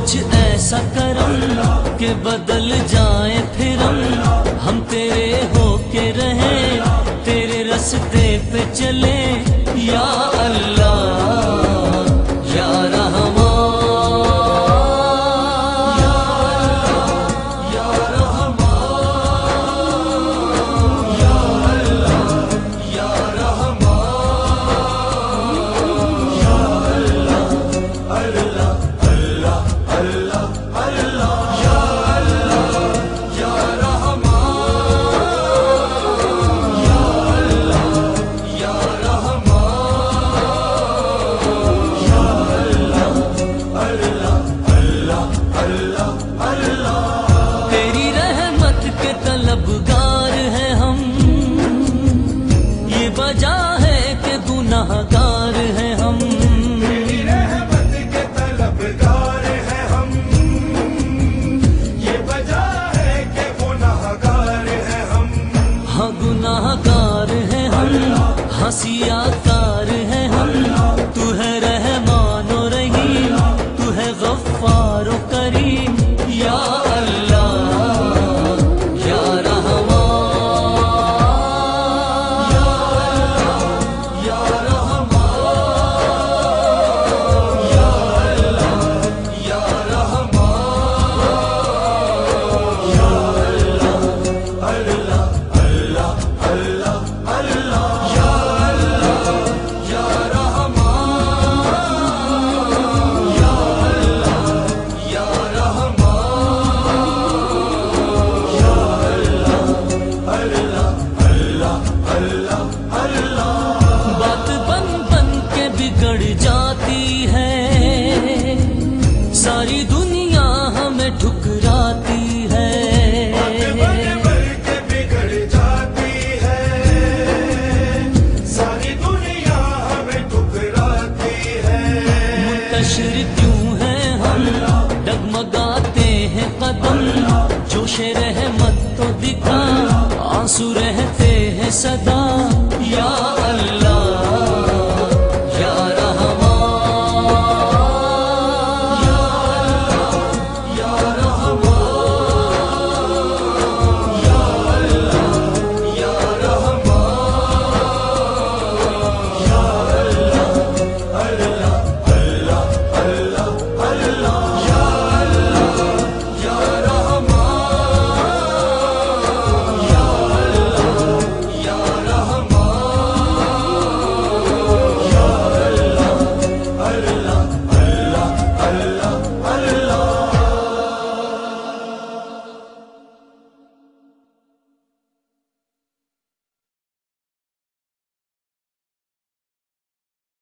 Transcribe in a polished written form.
کچھ ایسا کرم کہ بدل جائیں پھر ہم تیرے ہو کے رہیں، تیرے رستے پہ چلیں یا اللہ یا رحمان یا رحمان یا اللہ یا رحمان یا اللہ اللہ اللہ اللہ اللہ یا اللہ یا رحمان یا اللہ یا رحمان یا اللہ اللہ اللہ اللہ تیری رحمت کے طلبگار ہیں ہم، یہ وجہ ہے کہ گناہ گار ہیں ہم، تیری رحمت کے طلبگار ہیں ہم، یہ وجہ ہے کہ گناہ گار ہیں ہم، ہاں گناہ گار ہیں ہم، ہنسیا کار ہیں ہم، تو ہے رحمان و رحیم، تو ہے غفار و کریم یا اللہ یا رحمان یا اللہ یا رحمان یا اللہ یا رحمان یا اللہ اللہ اللہ اللہ یا اللہ یا رحمان یا اللہ یا رحمان یا اللہ اللہ اللہ بات بن بن کے بگڑ جاتی ہے، ساری دنیا ہمیں ٹھکراتی ہے، بن بن کے بگڑ جاتی ہے، ساری دنیا ہمیں ٹھکراتی ہے، منتشر کیوں ہیں ہم، ڈگمگاتے ہیں قدم، جوش رحمت تو دکھا، آنسو رہتے ہیں صدا